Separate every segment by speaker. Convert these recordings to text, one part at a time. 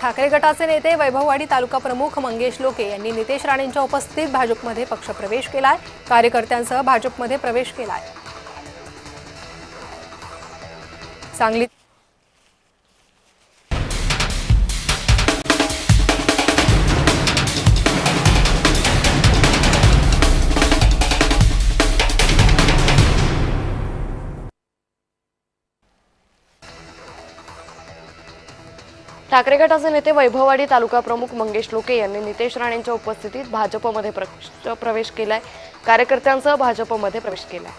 Speaker 1: ठाकरे गटाचे नेते वैभववाडी तालुका प्रमुख मंगेश लोके यांनी नितेश राणेंच्या उपस्थितीत भाजपमध्ये पक्षप्रवेश केलाय। कार्यकर्त्यांसह भाजपमध्ये प्रवेश केलाय। सांगलीत
Speaker 2: ठाकरे गटाचे नेते वैभववाडी तालुका प्रमुख मंगेश लोके यांनी नितेश राणेंच्या उपस्थितीत भाजपमध्ये प्रवेश केलाय। कार्यकर्त्यांसह भाजपमध्ये प्रवेश केलाय।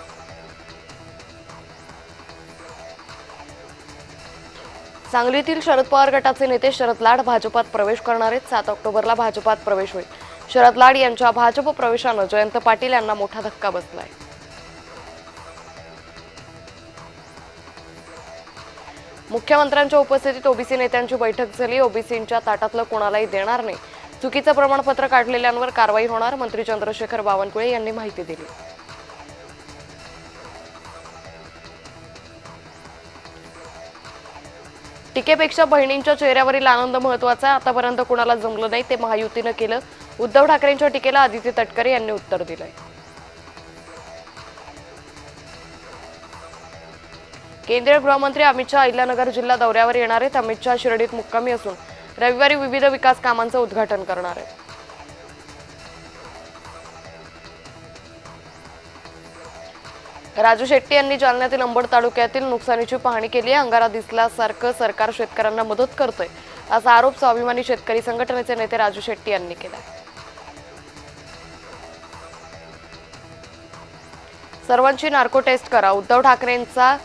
Speaker 2: सांगलीतील शरद पवार गटाचे नेते शरद लाड भाजपात प्रवेश करणार आहेत। 7 ऑक्टोबरला भाजपात प्रवेश होईल। शरद लाड यांच्या भाजप प्रवेशाने जयंत पाटील यांना मोठा धक्का बसलाय। मुख्यमंत्र्यांच्या उपस्थितीत ओबीसी नेत्यांची बैठक झाली। ओबीसींच्या ताटातलं कोणालाही देणार नाही, चुकीचं प्रमाणपत्र काढलेल्यांवर कारवाई होणार, मंत्री चंद्रशेखर बावनकुळे यांनी माहिती दिली। टीकेपेक्षा बहिणींच्या चेहऱ्यावरील आनंद महत्त्वाचा आहे। आतापर्यंत कोणाला जमलं नाही ते महायुतीनं केलं। उद्धव ठाकरेंच्या टीकेला आदित्य तटकरे यांनी उत्तर दिलंय। केंद्रीय गृहमंत्री अमित शहा अहिल्यानगर जिल्हा दौऱ्यावर येणार आहेत। अमित शहा शिर्डीत मुक्कामी असून रविवारी विविध विकास कामांचं उद्घाटन करणार आहेत। राजू शेट्टी यांनी जालन्यातील अंबड तालुक्यातील नुकसानीची पाहणी केली आहे। अंगारा दिसल्यासारखं सरकार शेतकऱ्यांना मदत करतंय असा आरोप स्वाभिमानी शेतकरी संघटनेचे नेते राजू शेट्टी यांनी केलाय। सर्वांची नार्को टेस्ट करा, उद्धव ठाकरेंचा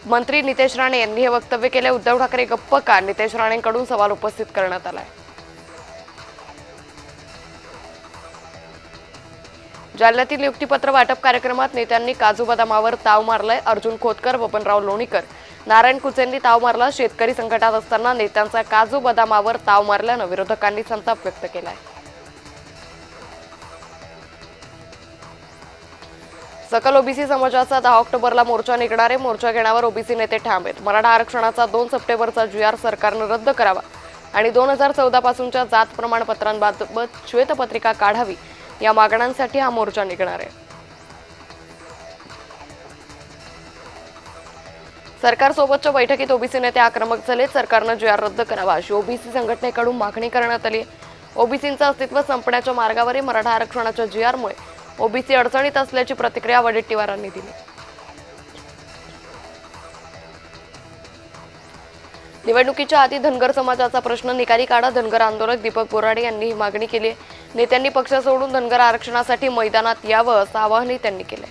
Speaker 2: मंत्री नितेश राणे यांनी हे वक्तव्य केले। उद्धव ठाकरे गप्प का? नितेश राणेंकडून सवाल उपस्थित करण्यात आलाय। जालन्यातील नियुक्तीपत्र वाटप कार्यक्रमात नेत्यांनी काजू बदामावर ताव मारलाय। अर्जुन खोतकर, बबनराव लोणीकर, नारायण कुचेंनी ताव मारला। शेतकरी संकटात असताना नेत्यांचा काजू बदामावर ताव मारल्यानं विरोधकांनी संताप व्यक्त केलाय। सकल ओबीसी समाजाचा 10 ऑक्टोबरला मोर्चा निघणार आहे। मोर्चा घेण्यावर ओबीसी नेते ठाम आहेत। मराठा आरक्षणाचा 2 सप्टेंबरचा GR सरकारनं रद्द करावा आणि 2014 पासूनच्या जात प्रमाणपत्रांबाबत श्वेतपत्रिका काढावी या मागण्यांसाठी हा मोर्चा निघणार आहे। सरकारसोबतच्या बैठकीत ओबीसी नेते आक्रमक झाले। सरकारनं GR रद्द करावा अशी ओबीसी संघटनेकडून मागणी करण्यात आली। ओबीसींचं अस्तित्व संपण्याच्या मार्गावर आहे। मराठा आरक्षणाच्या GR मुळे ओबीसी अडचणीत असल्याची प्रतिक्रिया वडेट्टीवारांनी दिली। निवडणुकीच्या आधी धनगर समाजाचा प्रश्न निकाली काढा, धनगर आंदोलक दीपक बोराडे यांनी ही मागणी केली आहे। नेत्यांनी पक्ष सोडून धनगर आरक्षणासाठी मैदानात यावं असं आवाहनही त्यांनी केलंय।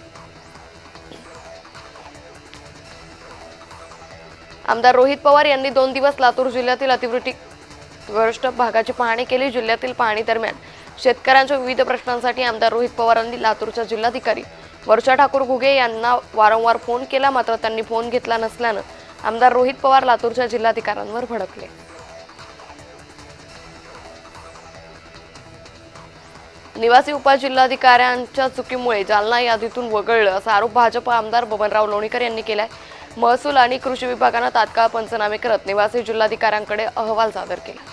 Speaker 2: आमदार रोहित पवार यांनी 2 दिवस लातूर जिल्ह्यातील अतिवृष्टीग्रस्त भागाची पाहणी केली। जिल्ह्यातील पाहणी दरम्यान शेतकऱ्यांच्या विविध प्रश्नांसाठी आमदार रोहित पवारांनी लातूरच्या जिल्हाधिकारी वर्षा ठाकूर घुगे यांना वारंवार फोन केला, मात्र त्यांनी फोन घेतला नसल्यानं आमदार रोहित पवार लातूरच्या जिल्हाधिकाऱ्यांवर भडकले। निवासी उपजिल्हाधिकाऱ्यांच्या चुकीमुळे जालना यादीतून वगळलं असा आरोप भाजप आमदार बबनराव लोणीकर यांनी केलाय। महसूल आणि कृषी विभागानं तात्काळ पंचनामे करत निवासी जिल्हाधिकाऱ्यांकडे अहवाल सादर केला।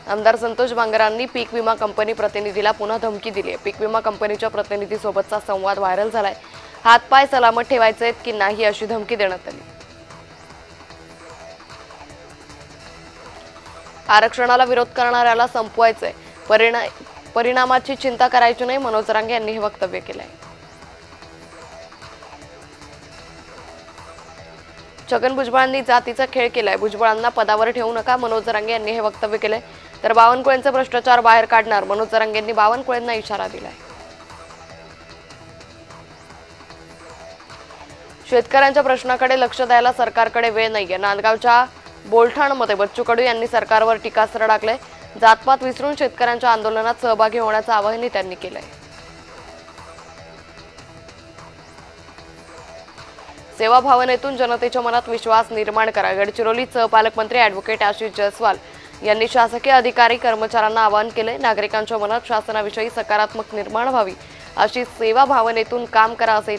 Speaker 2: आमदार संतोष बांगरांनी पीक विमा कंपनी प्रतिनिधीला पुन्हा धमकी दिली आहे। पीक विमा कंपनीच्या प्रतिनिधीसोबतचा संवाद व्हायरल झालाय। हातपाय सलामत ठेवायचे आहेत की नाही अशी धमकी देण्यात आली। आरक्षणाला विरोध करणाऱ्याला संपवायचंय, परिणामाची चिंता करायची नाही, मनोज रांगे यांनी हे वक्तव्य केलंय। छगन भुजबळांनी जातीचा खेळ केलाय, भुजबळांना पदावर ठेवू नका, मनोज रांगे यांनी हे वक्तव्य केलंय। तर बावनकुळेंचा भ्रष्टाचार बाहेर काढणार, मनोज रांगेंनी बावनकुळेंना इशारा दिलाय। शेतकऱ्यांच्या प्रश्नाकडे लक्ष द्यायला सरकारकडे वेळ नाहीये। नांदगावच्या बोलठाणमध्ये बच्चू कडू यांनी सरकारवर टीकास्त्र टाकलंय। जातपात विसरून शेतकऱ्यांच्या आंदोलनात सहभागी होण्याचं आवाहनही त्यांनी केलंय। सेवा भावनेतून जनतेच्या मनात विश्वास निर्माण करा, गडचिरोलीत पालकमंत्री ॲडव्होकेट आशिष जयस्वाल यांनी शासकीय अधिकारी कर्मचाऱ्यांना आवाहन केले। नागरिकांच्या मनात शासनाविषयी सकारात्मक निर्माण व्हावी अशी सेवा भावनेतून काम करा असे